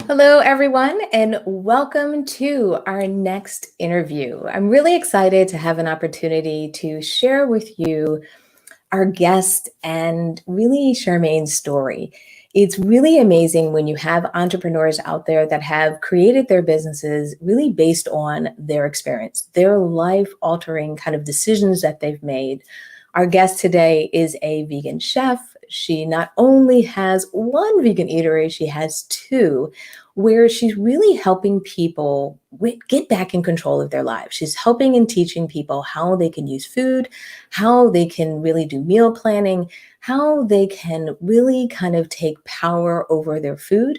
Hello, everyone, and welcome to our next interview. I'm really excited to have an opportunity to share with you our guest and really Sherimane's story. It's really amazing when you have entrepreneurs out there that have created their businesses really based on their experience, their life altering kind of decisions that they've made. Our guest today is a vegan chef. She not only has one vegan eatery, she has two, where she's really helping people get back in control of their lives. She's helping and teaching people how they can use food, how they can really do meal planning, how they can really kind of take power over their food.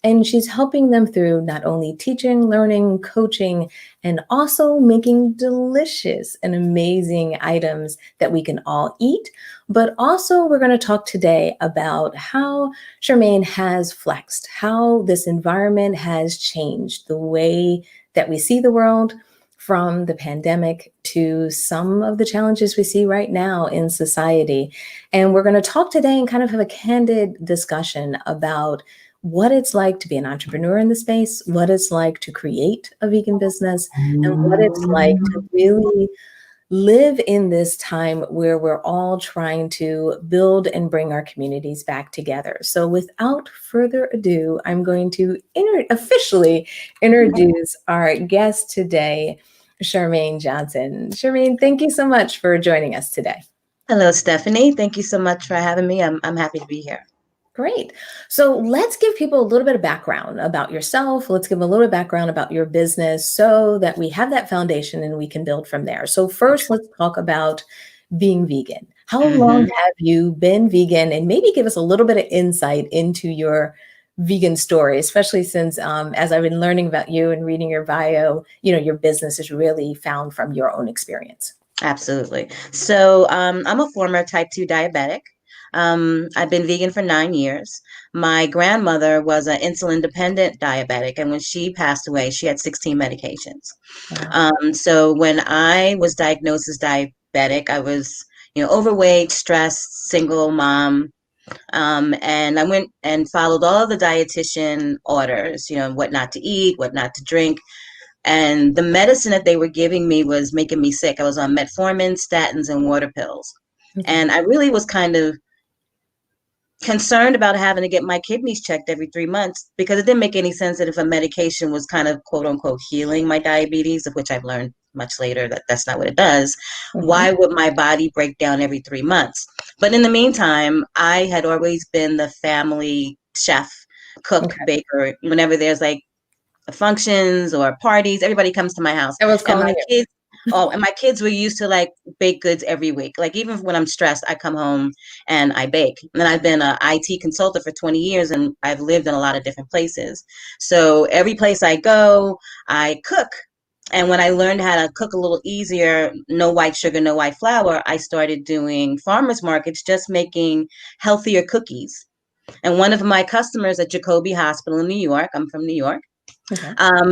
And she's helping them through not only teaching, learning, coaching, and also making delicious and amazing items that we can all eat. But also, we're going to talk today about how Sherimane has flexed, how this environment has changed the way that we see the world, from the pandemic to some of the challenges we see right now in society. And we're going to talk today and kind of have a candid discussion about what it's like to be an entrepreneur in the space, what it's like to create a vegan business, and what it's like to really live in this time where we're all trying to build and bring our communities back together. So without further ado, I'm going to officially introduce our guest today, Sherimane Johnson. Sherimane, thank you so much for joining us today. Hello, Stephanie. Thank you so much for having me. I'm happy to be here. Great. So let's give people a little bit of background about yourself. Let's give them a little bit of background about your business so that we have that foundation and we can build from there. So first, let's talk about being vegan. How long have you been vegan? And maybe give us a little bit of insight into your vegan story, especially since as I've been learning about you and reading your bio, your business is really found from your own experience. Absolutely. So I'm a former type 2 diabetic. I've been vegan for 9 years. My grandmother was an insulin dependent diabetic, and when she passed away, she had 16 medications. Wow. So when I was diagnosed as diabetic, I was, overweight, stressed, single mom. And I went and followed all the dietitian orders, what not to eat, what not to drink. And the medicine that they were giving me was making me sick. I was on metformin, statins, and water pills. Okay. And I really was kind of concerned about having to get my kidneys checked every 3 months because it didn't make any sense that if a medication was kind of quote unquote healing my diabetes, of which I've learned much later that that's not what it does, why would my body break down every 3 months? But in the meantime, I had always been the family chef, cook, baker. Whenever there's like functions or parties, everybody comes to my house. I was And calling my you. kids, and my kids were used to like bake goods every week. Like even when I'm stressed, I come home and I bake. And I've been an IT consultant for 20 years and I've lived in a lot of different places. So every place I go, I cook. And when I learned how to cook a little easier, no white sugar, no white flour, I started doing farmers markets, just making healthier cookies. And one of my customers at Jacobi Hospital in New York, I'm from New York,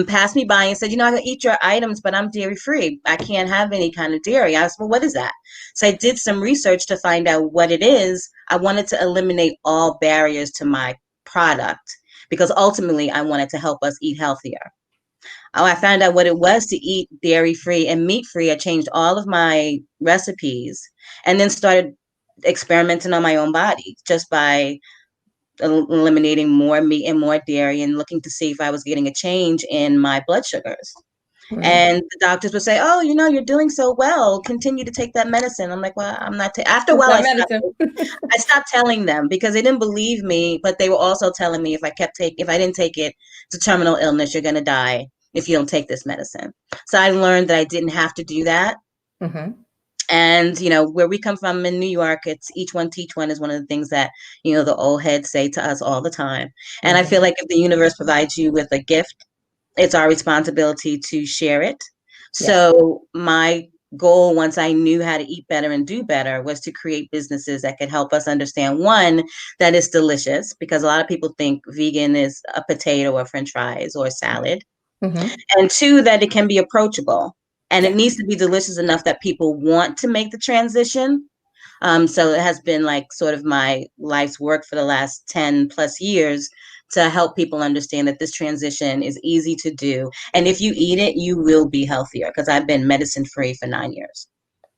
passed me by and said, I can eat your items, but I'm dairy free. I can't have any kind of dairy. I said, well, what is that? So I did some research to find out what it is. I wanted to eliminate all barriers to my product because ultimately I wanted to help us eat healthier. Oh, I found out what it was to eat dairy free and meat free. I changed all of my recipes and then started experimenting on my own body just by eliminating more meat and more dairy and looking to see if I was getting a change in my blood sugars. And the doctors would say, oh, you're doing so well. Continue to take that medicine. I'm like, well, I'm not. After a while, I stopped telling them because they didn't believe me. But they were also telling me if I didn't take it, it's a terminal illness. You're going to die if you don't take this medicine. So I learned that I didn't have to do that. And, where we come from in New York, it's each one teach one is one of the things that, the old heads say to us all the time. And I feel like if the universe provides you with a gift, it's our responsibility to share it. Yeah. So my goal, once I knew how to eat better and do better, was to create businesses that could help us understand, one, that it's delicious, because a lot of people think vegan is a potato or French fries or salad. And two, that it can be approachable. And it needs to be delicious enough that people want to make the transition. So it has been like sort of my life's work for the last 10 plus years to help people understand that this transition is easy to do. And if you eat it, you will be healthier, because I've been medicine free for 9 years.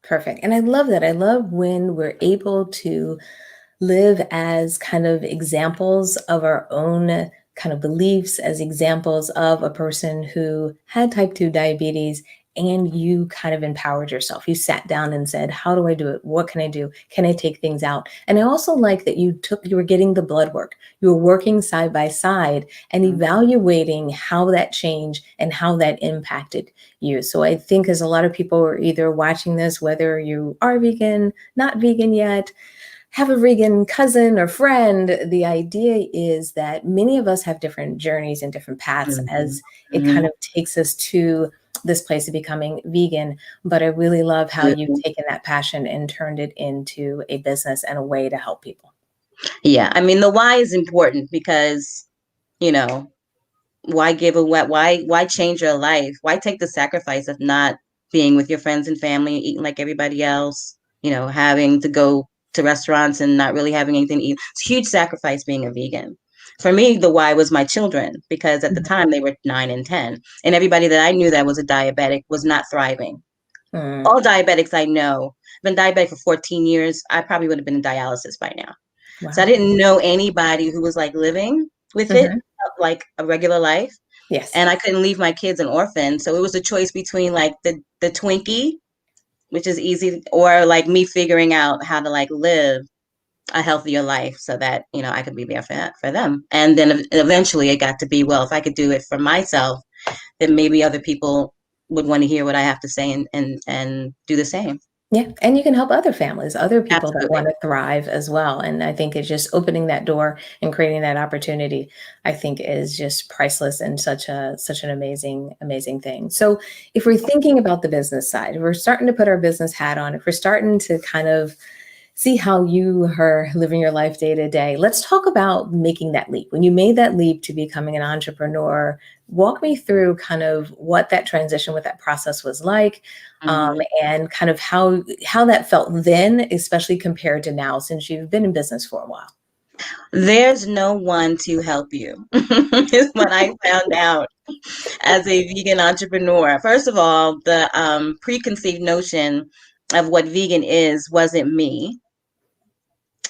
Perfect. And I love that. I love when we're able to live as kind of examples of our own kind of beliefs, as examples of a person who had type 2 diabetes, and you kind of empowered yourself. You sat down and said, how do I do it? What can I do? Can I take things out? And I also like that you were getting the blood work. You were working side by side and evaluating how that changed and how that impacted you. So I think as a lot of people are either watching this, whether you are vegan, not vegan yet, have a vegan cousin or friend, the idea is that many of us have different journeys and different paths as it kind of takes us to this place of becoming vegan. But I really love how you've taken that passion and turned it into a business and a way to help people. Yeah, I mean, the why is important, because, you know, why give away? Why change your life? Why take the sacrifice of not being with your friends and family, eating like everybody else? You know, having to go to restaurants and not really having anything to eat. It's a huge sacrifice being a vegan. For me, the why was my children, because at the time they were 9 and 10, and everybody that I knew that was a diabetic was not thriving. All diabetics I know, been diabetic for 14 years. I probably would have been in dialysis by now. Wow. So I didn't know anybody who was like living with it, like a regular life. Yes. And I couldn't leave my kids an orphan. So it was a choice between like the Twinkie, which is easy, or like me figuring out how to like live a healthier life so that, you know, I could be there for them. And then eventually it got to be, well, if I could do it for myself, then maybe other people would want to hear what I have to say and do the same. Yeah. And you can help other families, other people that Absolutely. want to thrive as well. And I think it's just opening that door and creating that opportunity, I think is just priceless and such an amazing thing. So if we're thinking about the business side, if we're starting to put our business hat on, if we're starting to kind of see how you are living your life day to day, let's talk about making that leap. When you made that leap to becoming an entrepreneur, walk me through kind of what that transition, what that process was like, and kind of how that felt then, especially compared to now, since you've been in business for a while. There's no one to help you, is what I found out as a vegan entrepreneur. First of all, the preconceived notion of what vegan is wasn't me.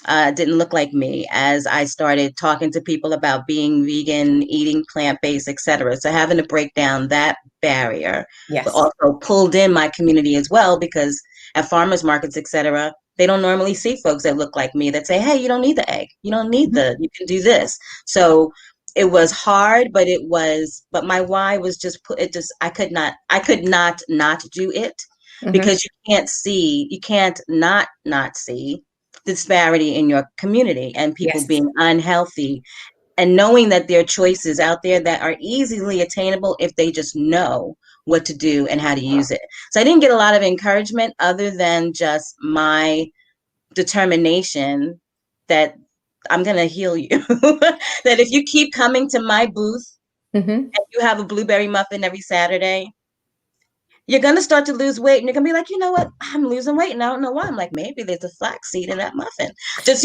Didn't look like me as I started talking to people about being vegan, eating plant-based, etc. So having to break down that barrier, but Yes. also pulled in my community as well, because at farmers markets, etc., they don't normally see folks that look like me that say, hey, you don't need the egg. You don't need you can do this. So it was hard, but my why was I could not do it, because you can't not see disparity in your community and people Yes. being unhealthy, and knowing that there are choices out there that are easily attainable if they just know what to do and how to use it. So I didn't get a lot of encouragement other than just my determination that I'm going to heal you. That if you keep coming to my booth and you have a blueberry muffin every Saturday, you're going to start to lose weight, and you're going to be like, you know what, I'm losing weight and I don't know why. I'm like, maybe there's a flax seed in that muffin. Just,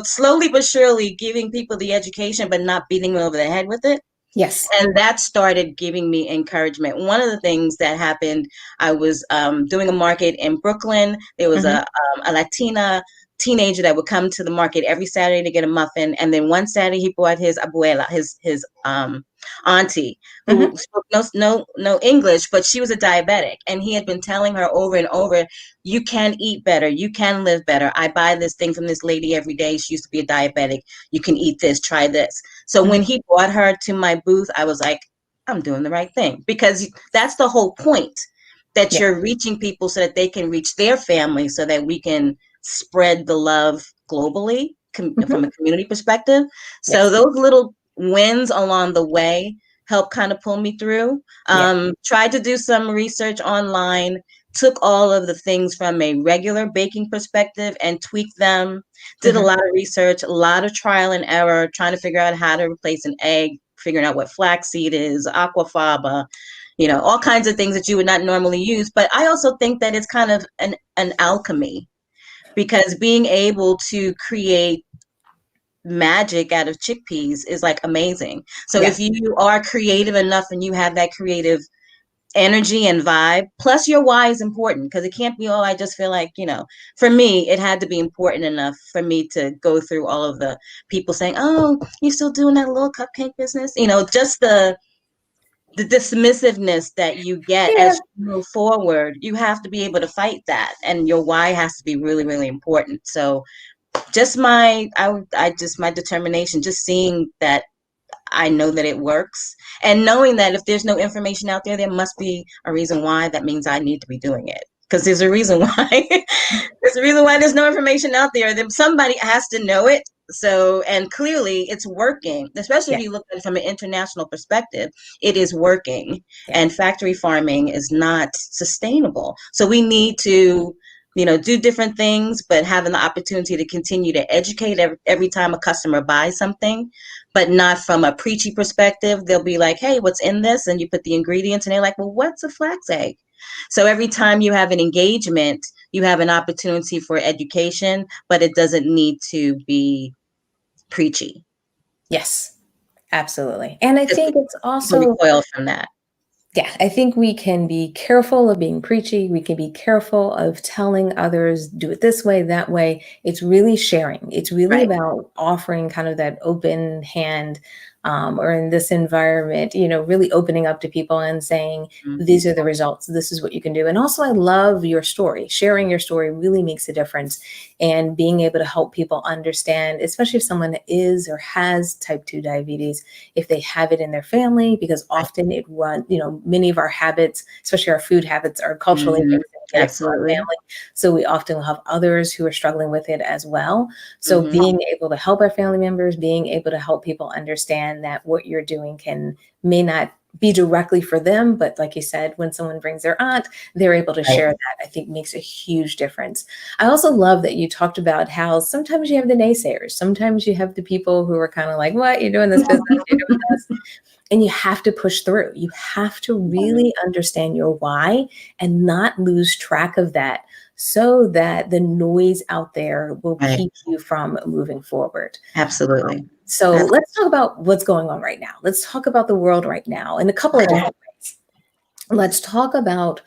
slowly but surely giving people the education, but not beating them over the head with it. Yes. And that started giving me encouragement. One of the things that happened, I was doing a market in Brooklyn. There was a Latina teenager that would come to the market every Saturday to get a muffin. And then one Saturday he brought his abuela, his auntie, who spoke no English, but she was a diabetic. And he had been telling her over and over, you can eat better. You can live better. I buy this thing from this lady every day. She used to be a diabetic. You can eat this, try this. So when he brought her to my booth, I was like, I'm doing the right thing, because that's the whole point, that you're reaching people so that they can reach their family, so that we can spread the love globally from a community perspective. So those little wins along the way helped kind of pull me through. Tried to do some research online, took all of the things from a regular baking perspective and tweaked them, did a lot of research, a lot of trial and error, trying to figure out how to replace an egg, figuring out what flaxseed is, aquafaba, all kinds of things that you would not normally use. But I also think that it's kind of an alchemy, because being able to create magic out of chickpeas is like amazing. So if Yes. you are creative enough and you have that creative energy and vibe, plus your why is important, because it can't be, oh, I just feel like, for me, it had to be important enough for me to go through all of the people saying, oh, you're still doing that little cupcake business, just the dismissiveness that you get Yeah. as you move forward. You have to be able to fight that, and your why has to be really, really important. So just my determination, just seeing that I know that it works, and knowing that if there's no information out there, there must be a reason why. That means I need to be doing it, because there's a reason why. There's a reason why there's no information out there. Then somebody has to know it. So, and clearly it's working, especially if Yeah. you look at it from an international perspective, it is working. Yeah. And factory farming is not sustainable. So we need to, do different things, but having the opportunity to continue to educate every time a customer buys something, but not from a preachy perspective. They'll be like, hey, what's in this? And you put the ingredients, and they're like, well, what's a flax egg? So every time you have an engagement, you have an opportunity for education, but it doesn't need to be preachy. Yes, absolutely. And I think it's People also, recoil from that. yeah, I think we can be careful of being preachy. We can be careful of telling others, do it this way, that way. It's really sharing. It's really Right. about offering kind of that open hand, or in this environment, really opening up to people and saying, these are the results. This is what you can do. And also, I love your story. Sharing your story really makes a difference. And being able to help people understand, especially if someone is or has type 2 diabetes, if they have it in their family, because often it runs, many of our habits, especially our food habits, are culturally based and get it from our Absolutely. family. So we often will have others who are struggling with it as well. So Mhm. being able to help our family members, being able to help people understand that what you're doing may not be directly for them, but like you said, when someone brings their aunt, they're able to Right. share that. I think makes a huge difference. I also love that you talked about how sometimes you have the naysayers. Sometimes you have the people who are kind of like, what, you're doing this business, you're doing this. And you have to push through. You have to really understand your why and not lose track of that, so that the noise out there will Right. keep you from moving forward. Absolutely. So let's talk about what's going on right now. Let's talk about the world right now in a couple of different ways. Let's talk about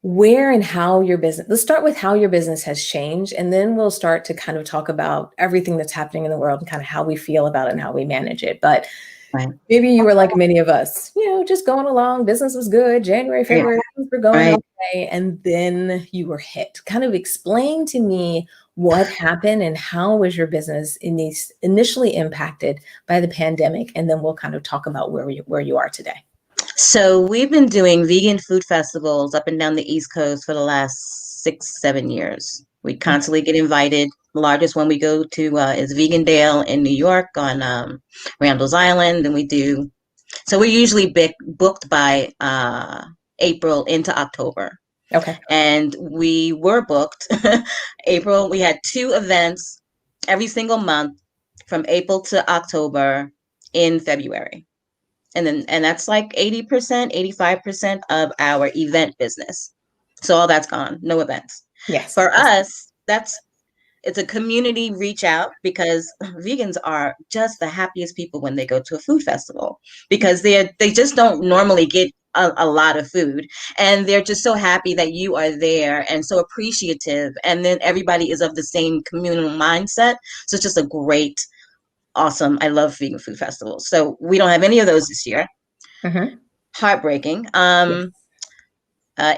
where and how your business, let's start with how your business has changed, and then we'll start to kind of talk about everything that's happening in the world and kind of how we feel about it and how we manage it. But Right. maybe you were like many of us, just going along, business was good, January, February, things were going Right. okay, and then you were hit. Kind of explain to me what happened and how was your business initially impacted by the pandemic, and then we'll kind of talk about where you are today. So we've been doing vegan food festivals up and down the East Coast for the last 6, 7 years. We constantly get invited. The largest one we go to is Vegan Dale in New York on Randall's Island, and so we're usually booked by April into October. Okay. And we were booked April. We had 2 events every single month from April to October in February. And that's like 80%, 85% of our event business. So all that's gone, no events. Yes. For us, it's a community reach out, because vegans are just the happiest people when they go to a food festival, because they just don't normally get a lot of food, and they're just so happy that you are there and so appreciative, and then everybody is of the same communal mindset. So it's just a great, awesome, I love vegan food festivals. So we don't have any of those this year. Mm-hmm. Heartbreaking. Yes.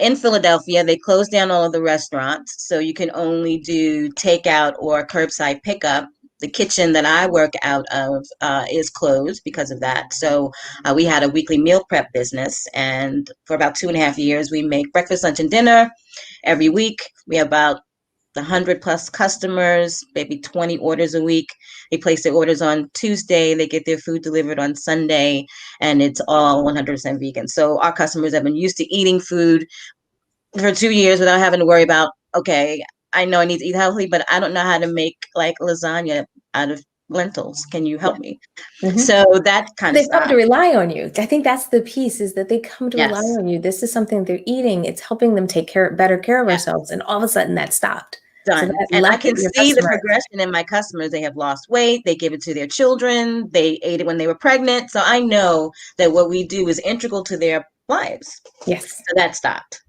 In Philadelphia, they closed down all of the restaurants, so you can only do takeout or curbside pickup. The kitchen that I work out of is closed because of that. So we had a weekly meal prep business, and for about 2.5 years, we make breakfast, lunch, and dinner every week. We have about 100+ customers, maybe 20 orders a week. They place their orders on Tuesday, they get their food delivered on Sunday, and it's all 100% vegan. So our customers have been used to eating food for 2 years without having to worry about, okay, I know I need to eat healthy, but I don't know how to make like lasagna out of lentils. Can you help me? Mm-hmm. So that kind of They've come to stopped. rely on you. I think that's the piece, is that they come to rely Yes. on you. This is something they're eating. It's helping them take better care of Yeah. ourselves. And all of a sudden that stopped. So Done. that And I left can your see the customer. progression in my customers. They have lost weight. They give it to their children. They ate it when they were pregnant. So I know that what we do is integral to their lives. Yes. So that stopped.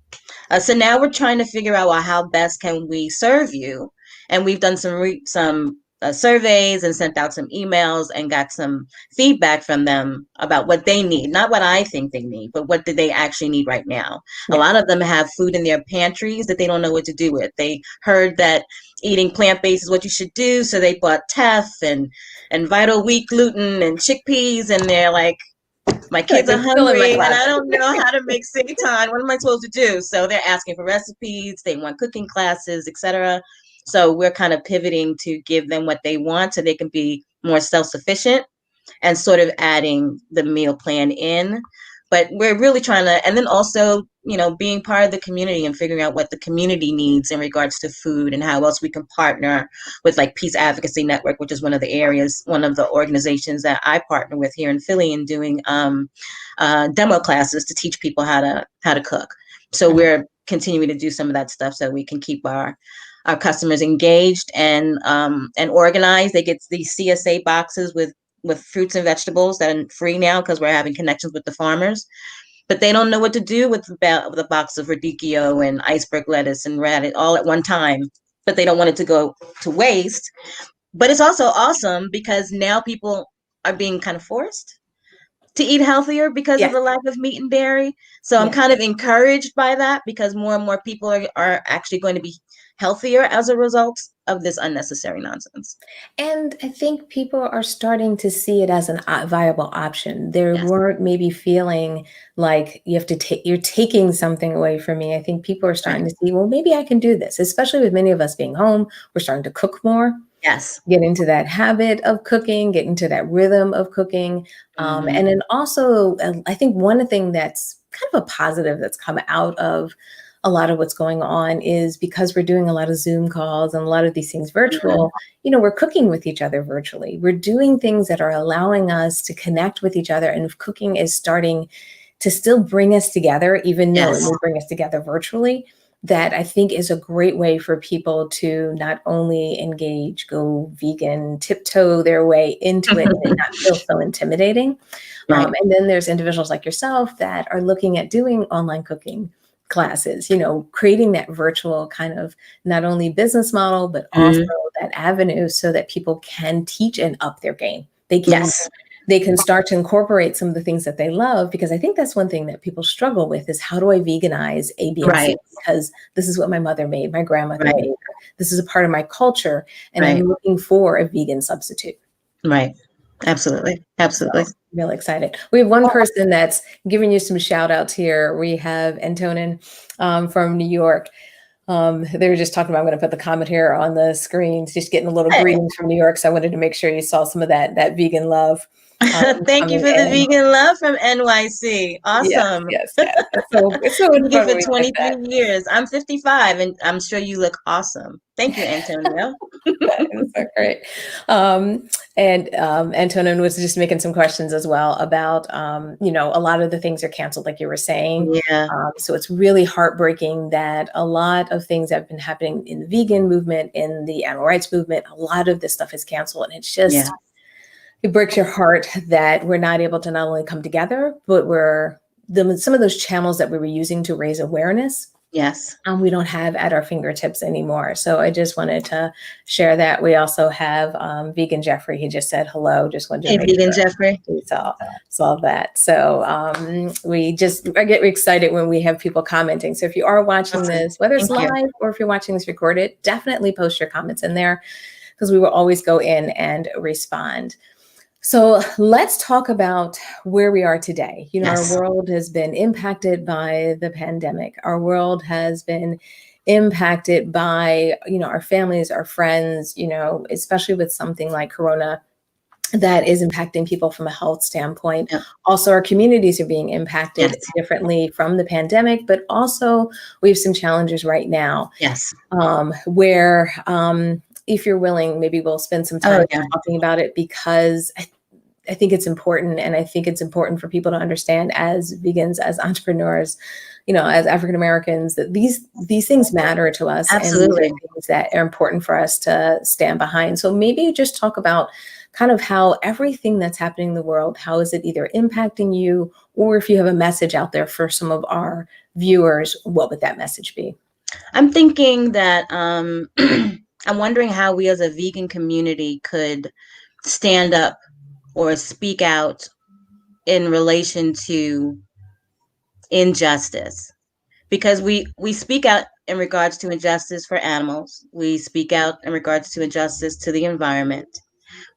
So now we're trying to figure out, well, how best can we serve you? And we've done some surveys and sent out some emails and got some feedback from them about what they need, not what I think they need, but what do they actually need right now. A Yeah. lot of them have food in their pantries that they don't know what to do with. They heard that eating plant-based is what you should do, so they bought teff and vital wheat gluten and chickpeas, and they're like, my Like, kids are it's still in my hungry and I closet. don't know how to make seitan. What am I supposed to do? So they're asking for recipes, they want cooking classes, etc. So we're kind of pivoting to give them what they want so they can be more self-sufficient and sort of adding the meal plan in. But we're really trying to, and then also, being part of the community and figuring out what the community needs in regards to food and how else we can partner with like Peace Advocacy Network, which is one of the organizations that I partner with here in Philly, and doing demo classes to teach people how to cook. So we're continuing to do some of that stuff so we can keep our customers engaged and organized. They get these CSA boxes with fruits and vegetables that are free now because we're having connections with the farmers, but they don't know what to do with the box of radicchio and iceberg lettuce and radish all at one time, but they don't want it to go to waste. But it's also awesome because now people are being kind of forced to eat healthier because of Yes. the lack of meat and dairy. So I'm Yes. kind of encouraged by that because more and more people are actually going to be healthier as a result of this unnecessary nonsense. And I think people are starting to see it as a viable option. They Yes. weren't maybe feeling like you have to take, you're taking something away from me. I think people are starting to see, well, maybe I can do this, especially with many of us being home. We're starting to cook more. Yes. Get into that habit of cooking, get into that rhythm of cooking. And then also, I think one thing that's kind of a positive that's come out of a lot of what's going on is because we're doing a lot of Zoom calls and a lot of these things virtual, we're cooking with each other virtually. We're doing things that are allowing us to connect with each other. And cooking is starting to still bring us together, even though it will bring us together virtually. That I think is a great way for people to not only engage, go vegan, tiptoe their way into it and not feel so intimidating. Right. And then there's individuals like yourself that are looking at doing online cooking classes, creating that virtual kind of not only business model, but also that avenue so that people can teach and up their game. They can start to incorporate some of the things that they love, because I think that's one thing that people struggle with is how do I veganize A, B, and C? Because this is what my mother made, my grandmother made. This is a part of my culture, and I'm looking for a vegan substitute. Right. Absolutely. Absolutely. So, really excited. We have one person that's giving you some shout outs here. We have Antonin from New York. They were just talking about, I'm going to put the comment here on the screen, just getting a little greetings from New York. So I wanted to make sure you saw some of that vegan love. Thank you for the vegan love from NYC. Awesome. Yes. It's so Been here for like 23 years. I'm 55 and I'm sure you look awesome. Thank you, Antonio. That is so great. Antonin was just making some questions as well about, a lot of the things are canceled, like you were saying. Yeah. So it's really heartbreaking that a lot of things that have been happening in the vegan movement, in the animal rights movement, a lot of this stuff is canceled. And it's just, it breaks your heart that we're not able to not only come together, but some of those channels that we were using to raise awareness. Yes. We don't have at our fingertips anymore. So I just wanted to share that. We also have Vegan Jeffrey. He just said hello. Just wanted to make Vegan sure Jeffrey. we saw that. So I get excited when we have people commenting. So if you are watching this, whether it's live or if you're watching this recorded, definitely post your comments in there, because we will always go in and respond. So let's talk about where we are today. Our world has been impacted by the pandemic. Our world has been impacted by, our families, our friends, especially with something like Corona that is impacting people from a health standpoint. Also, our communities are being impacted differently from the pandemic, but also we have some challenges right now. Where if you're willing, maybe we'll spend some time talking about it, because think it's important, and I think it's important for people to understand as vegans, as entrepreneurs, as African Americans, that these things matter to us, and these are Absolutely. things that are important for us to stand behind. So maybe just talk about kind of how everything that's happening in the world, how is it either impacting you, or if you have a message out there for some of our viewers, what would that message be? I'm thinking that I'm wondering how we as a vegan community could stand up or speak out in relation to injustice, because we speak out in regards to injustice for animals. We speak out in regards to injustice to the environment.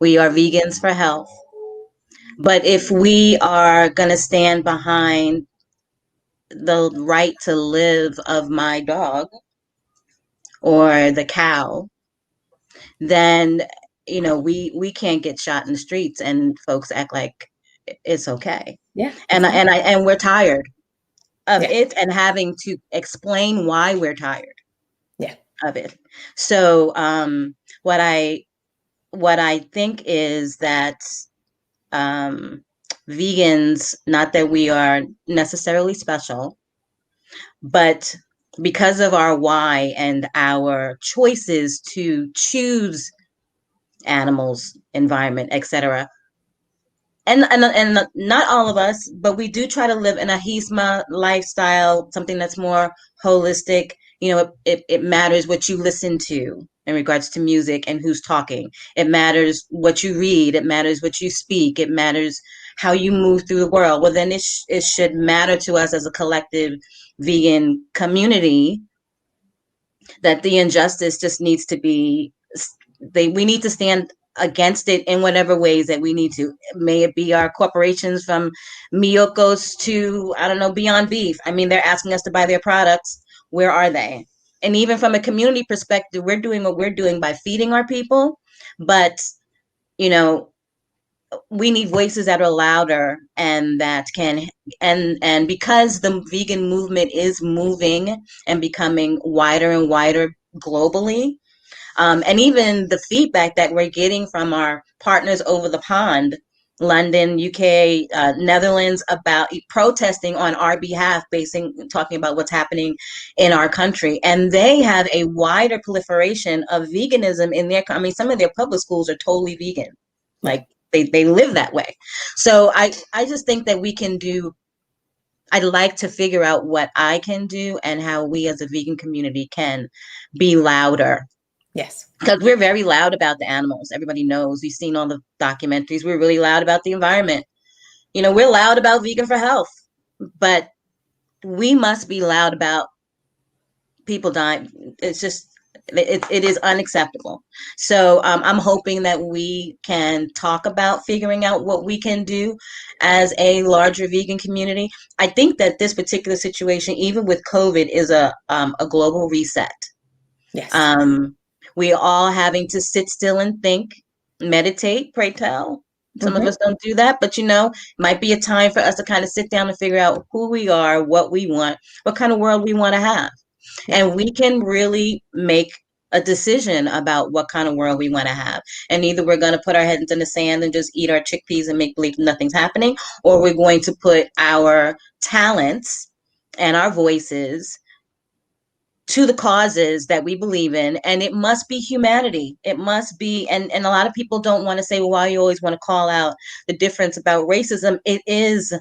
We are vegans for health. But if we are going to stand behind the right to live of my dog or the cow, then we can't get shot in the streets and folks act like it's okay. Yeah, And exactly. and we're tired of Yeah, it and having to explain why we're tired yeah, of it. So what I think is that um, vegans, not that we are necessarily special, but because of our why and our choices to choose animals, environment, etc. And not all of us, but we do try to live in a HESMA lifestyle, something that's more holistic. It matters what you listen to in regards to music and who's talking. It matters what you read. It matters what you speak. It matters how you move through the world. Well, then it should matter to us as a collective vegan community that the injustice just needs to be we need to stand against it in whatever ways that we need to. May it be our corporations from Miyokos to, I don't know, Beyond Beef. I mean, they're asking us to buy their products. Where are they? And even from a community perspective, we're doing what we're doing by feeding our people, but you know we need voices that are louder and that can, and because the vegan movement is moving and becoming wider and wider globally, and even the feedback that we're getting from our partners over the pond, London, UK, Netherlands, about protesting on our behalf, talking about what's happening in our country. And they have a wider proliferation of veganism in their, I mean, some of their public schools are totally vegan. yeah. Like they live that way. So I just think that we can do, I'd like to figure out what I can do and how we as a vegan community can be louder, Yes. because we're very loud about the animals. Everybody knows. We've seen all the documentaries. We're really loud about the environment. We're loud about vegan for health, but we must be loud about people dying. It's just, it is unacceptable. So I'm hoping that we can talk about figuring out what we can do as a larger vegan community. I think that this particular situation, even with COVID, is a global reset. Yes. Um, we all having to sit still and think, meditate, pray tell. Some of Hmm. us don't do that, but might be a time for us to kind of sit down and figure out who we are, what we want, what kind of world we want to have. Yeah. And we can really make a decision about what kind of world we want to have. And either we're going to put our heads in the sand and just eat our chickpeas and make believe nothing's happening, or we're going to put our talents and our voices to the causes that we believe in. And it must be humanity. It must be, and a lot of people don't want to say, well, why you always want to call out the difference about racism. It is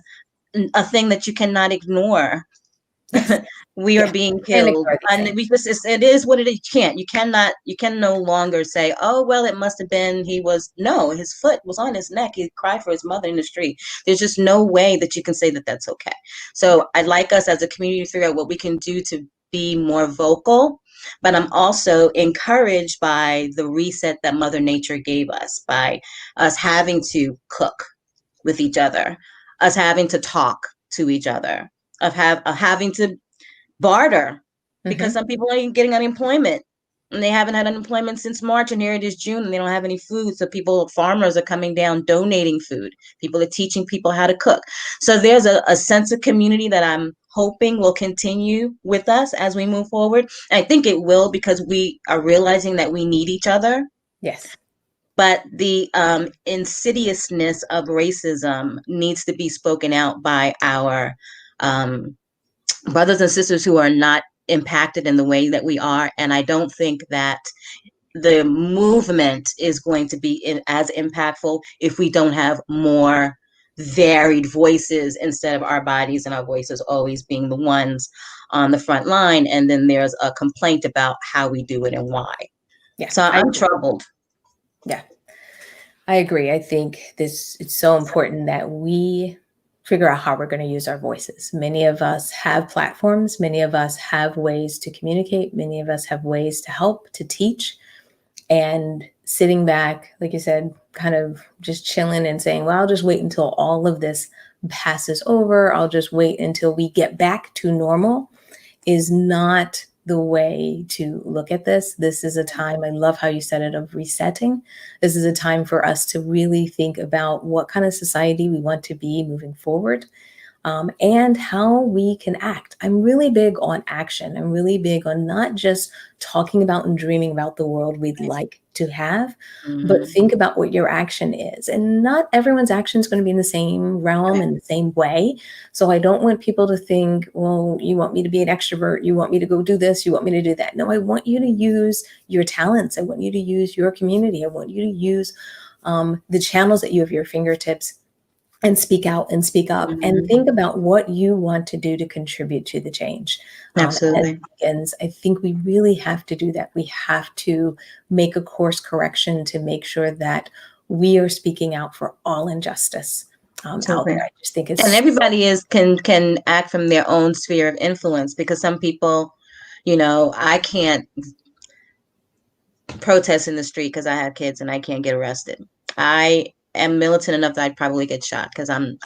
a thing that you cannot ignore. Yes. We are Yeah. being Can't killed, ignore these and things. it is what it is. You can no longer say, oh well, it must have been, he was, no, his foot was on his neck, he cried for his mother in the street. There's just no way that you can say that that's okay. Yeah. So I'd like us as a community to figure out what we can do to be more vocal, but I'm also encouraged by the reset that Mother Nature gave us, by us having to cook with each other, us having to talk to each other, of having to barter, because Hmm. some people are getting unemployment and they haven't had unemployment since March, and here it is June and they don't have any food. So farmers are coming down donating food. People are teaching people how to cook. So there's a sense of community that I'm hoping will continue with us as we move forward. And I think it will, because we are realizing that we need each other. Yes. but the insidiousness of racism needs to be spoken out by our um, brothers and sisters who are not impacted in the way that we are. And I don't think that the movement is going to be as impactful if we don't have more varied voices instead of our bodies and our voices always being the ones on the front line. And then there's a complaint about how we do it and why. Yeah. So I'm troubled. Yeah, I agree. I think it's so important that we figure out how we're going to use our voices. Many of us have platforms. Many of us have ways to communicate. Many of us have ways to help, to teach. And sitting back, like you said, kind of just chilling and saying, well, I'll just wait until all of this passes over. I'll just wait until we get back to normal is not the way to look at this. This is a time, I love how you said it, of resetting. This is a time for us to really think about what kind of society we want to be moving forward. And how we can act. I'm really big on action. I'm really big on not just talking about and dreaming about the world we'd like to have, but think about what your action is. And not everyone's action is going to be in the same realm and the same way. So I don't want people to think, well, you want me to be an extrovert. You want me to go do this. You want me to do that. No, I want you to use your talents. I want you to use your community. I want you to use the channels that you have at your fingertips and speak out and speak up and think about what you want to do to contribute to the change. Absolutely. As vegans, I think we really have to do that. We have to make a course correction to make sure that we are speaking out for all injustice out there. I just think it's and everybody can act from their own sphere of influence, because some people, I can't protest in the street because I have kids and I can't get arrested. I am militant enough that I'd probably get shot because I'm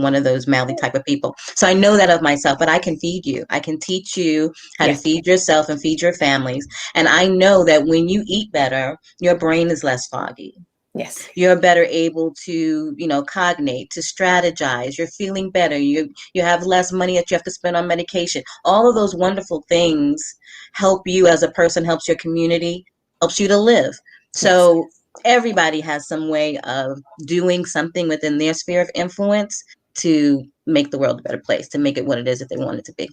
one of those mouthy type of people. So I know that of myself, but I can feed you. I can teach you how to feed yourself and feed your families. And I know that when you eat better, your brain is less foggy. Yes. You're better able to, cognate, to strategize. You're feeling better. You have less money that you have to spend on medication. All of those wonderful things help you as a person, helps your community, helps you to live. So everybody has some way of doing something within their sphere of influence to make the world a better place, to make it what it is that they want it to be.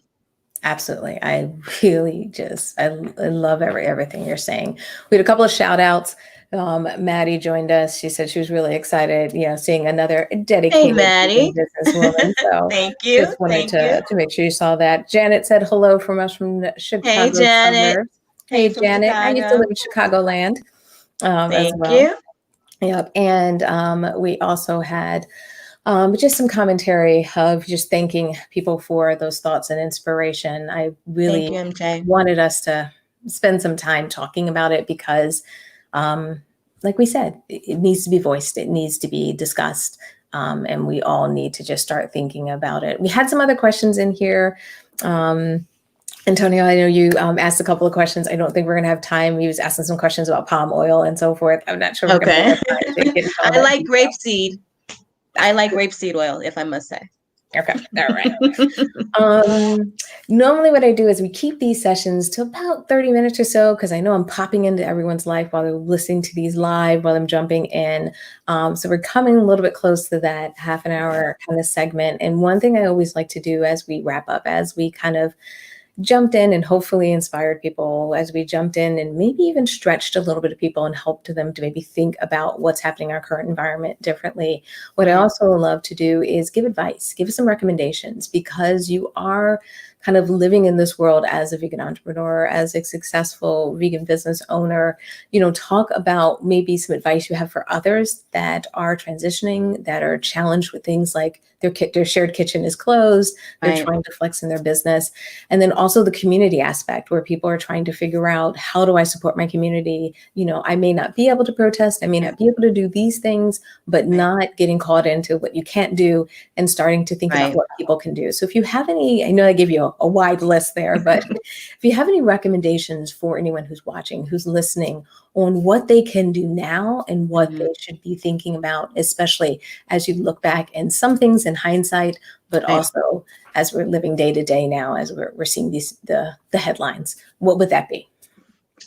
Absolutely. I really I love everything you're saying. We had a couple of shout outs. Maddie joined us. She said she was really excited, seeing another dedicated businesswoman. So thank you. Just wanted to make sure you saw that. Janet said hello from us from Chicago. Hey, Janet. Suburbs. Hey, Janet. I used to live in Chicagoland as well. You. Yep. And we also had just some commentary of just thanking people for those thoughts and inspiration. I really wanted us to spend some time talking about it because, like we said, it needs to be voiced. It needs to be discussed. And we all need to just start thinking about it. We had some other questions in here. Antonio, I know you asked a couple of questions. I don't think we're going to have time. He was asking some questions about palm oil and so forth. I'm not sure. We're going to have time to get I like grapeseed. I like grapeseed oil, if I must say. Okay. All right. Normally what I do is we keep these sessions to about 30 minutes or so, because I know I'm popping into everyone's life while they're listening to these live, while I'm jumping in. So we're coming a little bit close to that half an hour kind of segment. And one thing I always like to do as we wrap up, as we kind of jumped in and hopefully inspired people, as we jumped in and maybe even stretched a little bit of people and helped them to maybe think about what's happening in our current environment differently. What I also love to do is give advice, give some recommendations, because you are kind of living in this world as a vegan entrepreneur, as a successful vegan business owner. Talk about maybe some advice you have for others that are transitioning, that are challenged with things like their shared kitchen is closed, they're trying to flex in their business. And then also the community aspect, where people are trying to figure out, how do I support my community? I may not be able to protest, I may not be able to do these things, but not getting caught into what you can't do and starting to think about what people can do. So if you have any, I know I give you a wide list there, but if you have any recommendations for anyone who's watching, who's listening, on what they can do now and what they should be thinking about, especially as you look back, and some things in hindsight, but also as we're living day to day now, as we're seeing the headlines, what would that be?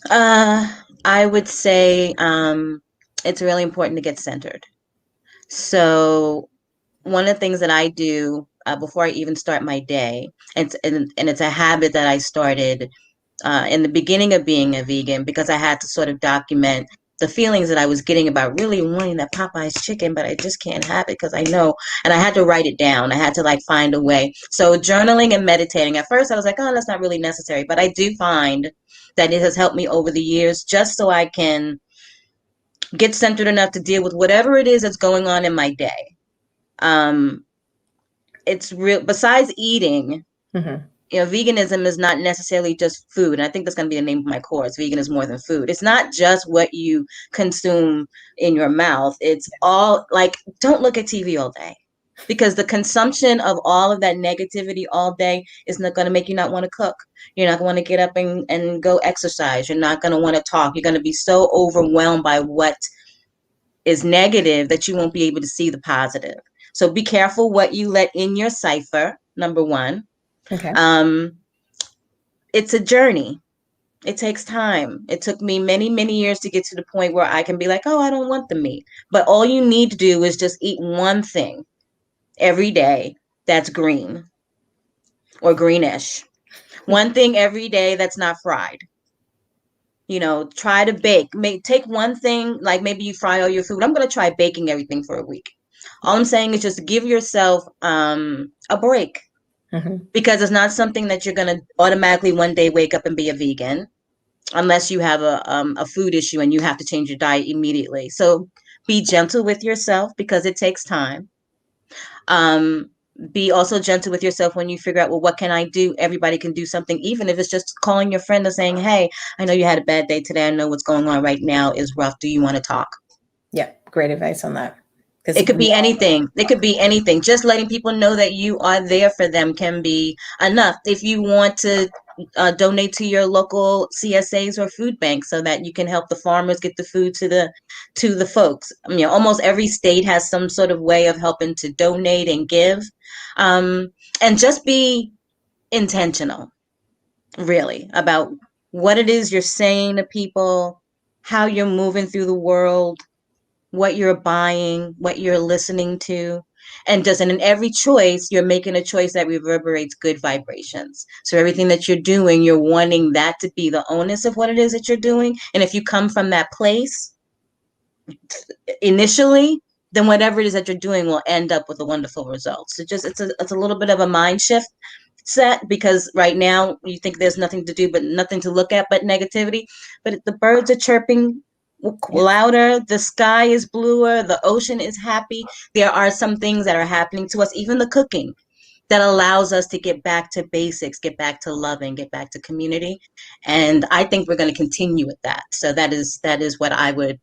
I would say it's really important to get centered. So one of the things that I do before I even start my day, and it's a habit that I started in the beginning of being a vegan because I had to sort of document the feelings that I was getting about really wanting that Popeye's chicken, but I just can't have it because I know, and I had to write it down. I had to like find a way. So journaling and meditating, at first I was like, oh, that's not really necessary, but I do find that it has helped me over the years just so I can get centered enough to deal with whatever it is that's going on in my day. Um, it's real, besides eating, Mm-hmm. veganism is not necessarily just food. And I think that's going to be the name of my course. Vegan is more than food. It's not just what you consume in your mouth. It's all like, don't look at TV all day because the consumption of all of that negativity all day is not going to make you not want to cook. You're not going to want to get up and go exercise. You're not going to want to talk. You're going to be so overwhelmed by what is negative that you won't be able to see the positive. So be careful what you let in your cipher, number one. Okay. Um, it's a journey. It takes time. It took me many, many years to get to the point where I can be like, oh, I don't want the meat. But all you need to do is just eat one thing every day that's green or greenish. One thing every day that's not fried. Try to bake. Take one thing, like maybe you fry all your food. I'm going to try baking everything for a week. All I'm saying is just give yourself a break. Mm-hmm. Because it's not something that you're going to automatically one day wake up and be a vegan unless you have a food issue and you have to change your diet immediately. So be gentle with yourself because it takes time. Um, be also gentle with yourself when you figure out, well, what can I do? Everybody can do something, even if it's just calling your friend and saying, hey, I know you had a bad day today. I know what's going on right now is rough. Do you want to talk? Yeah, great advice on that. It could be anything. It could be anything. Just letting people know that you are there for them can be enough. If you want to donate to your local CSAs or food banks so that you can help the farmers get the food to the folks. Almost every state has some sort of way of helping to donate and give, and just be intentional, really, about what it is you're saying to people, how you're moving through the world, what you're buying, what you're listening to. And in every choice, you're making a choice that reverberates good vibrations. So everything that you're doing, you're wanting that to be the onus of what it is that you're doing. And if you come from that place initially, then whatever it is that you're doing will end up with a wonderful result. So it's a little bit of a mind shift set because right now you think there's nothing to do but nothing to look at but negativity. But the birds are chirping louder, the sky is bluer, the ocean is happy. There are some things that are happening to us, even the cooking, that allows us to get back to basics, get back to loving, get back to community. And I think we're going to continue with that. So that is what I would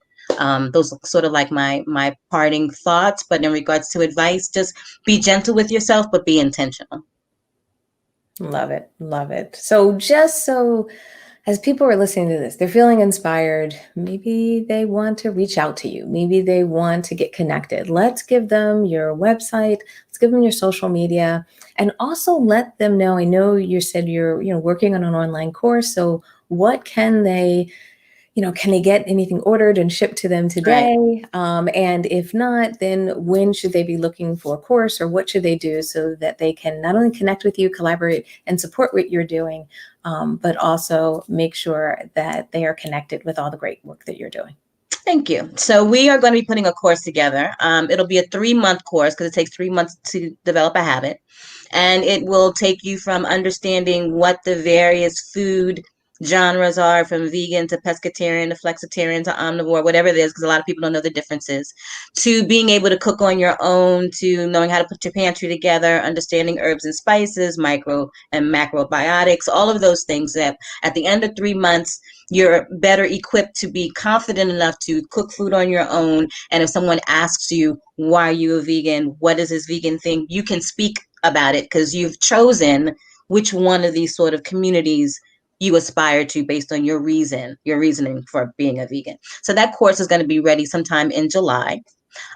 those are sort of like my parting thoughts. But in regards to advice, just be gentle with yourself, but be intentional. Love it. Love it. So just so as people are listening to this, they're feeling inspired. Maybe they want to reach out to you. Maybe they want to get connected. Let's give them your website. Let's give them your social media, and also let them know. I know you said you're working on an online course. So what can they? Can they get anything ordered and shipped to them today? Right. And if not, then when should they be looking for a course, or what should they do so that they can not only connect with you, collaborate, and support what you're doing, but also make sure that they are connected with all the great work that you're doing? Thank you. So we are going to be putting a course together. It'll be a 3-month course because it takes 3 months to develop a habit. And it will take you from understanding what the various food genres are, from vegan to pescatarian to flexitarian to omnivore, whatever it is, because a lot of people don't know the differences, to being able to cook on your own, to knowing how to put your pantry together, understanding herbs and spices, micro and macrobiotics, all of those things that at the end of 3 months, you're better equipped to be confident enough to cook food on your own. And if someone asks you, why are you a vegan? What is this vegan thing? You can speak about it because you've chosen which one of these sort of communities you aspire to based on your reasoning for being a vegan. So that course is going to be ready sometime in July.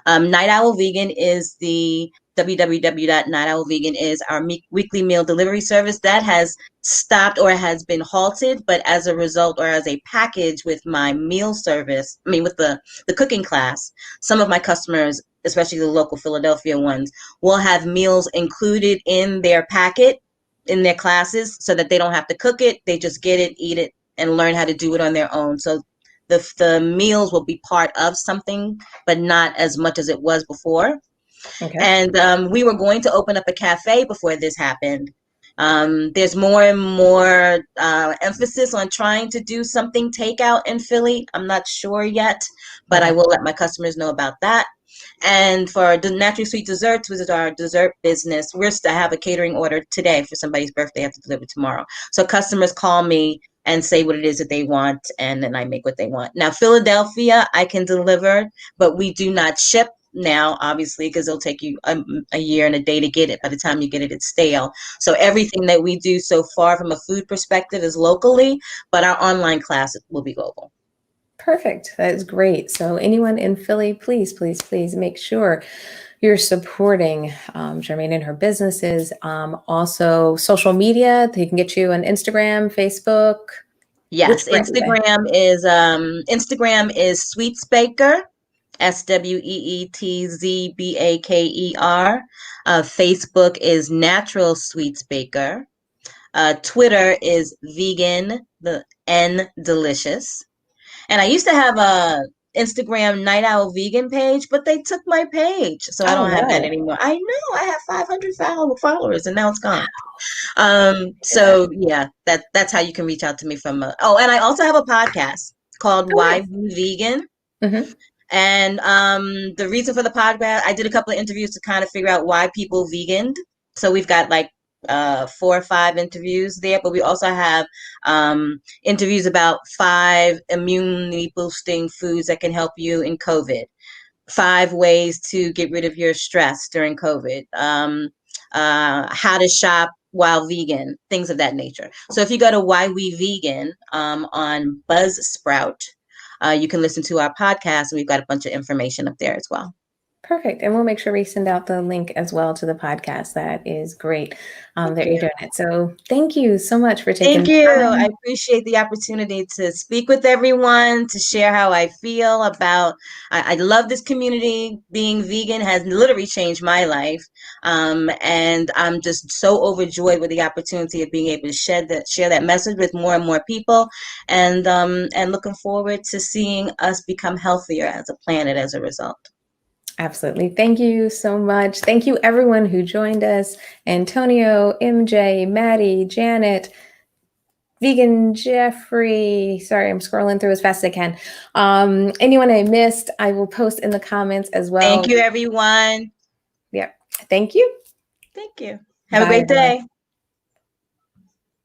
Night Owl Vegan is the www.nightowlvegan is our weekly meal delivery service that has stopped or has been halted, but as a result or as a package with my meal service, with the cooking class, some of my customers, especially the local Philadelphia ones, will have meals included in their packet in their classes so that they don't have to cook it. They just get it, eat it, and learn how to do it on their own. So the meals will be part of something, but not as much as it was before. Okay. And we were going to open up a cafe before this happened. There's more and more emphasis on trying to do something takeout in Philly. I'm not sure yet, but I will let my customers know about that. And for the Naturally Sweet Desserts, which is our dessert business, I have a catering order today for somebody's birthday. I have to deliver tomorrow. So customers call me and say what it is that they want, and then I make what they want. Now, Philadelphia, I can deliver, but we do not ship now, obviously, because it'll take you a year and a day to get it. By the time you get it, it's stale. So everything that we do so far from a food perspective is locally, but our online class will be global. Perfect. That is great. So anyone in Philly, please, please, please make sure you're supporting Sherimane and her businesses. Also, social media, they can get you on Instagram, Facebook. Yes, Instagram is Sweets Baker, SWEETZBAKER. Facebook is Natural Sweets Baker. Twitter is Vegan, the N Delicious. And I used to have a Instagram Night Owl Vegan page, but they took my page, so I don't have that anymore. I know, I have 500 followers, and now it's gone. So yeah, that's how you can reach out to me from. And I also have a podcast called Why We Vegan. Mm-hmm. And the reason for the podcast, I did a couple of interviews to kind of figure out why people veganed. So we've got like 4 or 5 interviews there, but we also have interviews about 5 immunity boosting foods that can help you in COVID, 5 ways to get rid of your stress during COVID, how to shop while vegan, things of that nature. So if you go to Why We Vegan on Buzzsprout, you can listen to our podcast, and we've got a bunch of information up there as well. Perfect. And we'll make sure we send out the link as well to the podcast. That is great that you're doing it. So thank you so much for taking Thank you. I appreciate the opportunity to speak with everyone, to share how I feel about, I love this community. Being vegan has literally changed my life. And I'm just so overjoyed with the opportunity of being able to share that message with more and more people, and looking forward to seeing us become healthier as a planet as a result. Absolutely. Thank you so much. Thank you, everyone who joined us. Antonio, MJ, Maddie, Janet, Vegan Jeffrey. Sorry, I'm scrolling through as fast as I can. Anyone I missed, I will post in the comments as well. Thank you, everyone. Yeah. Thank you. Thank you. Have a great day.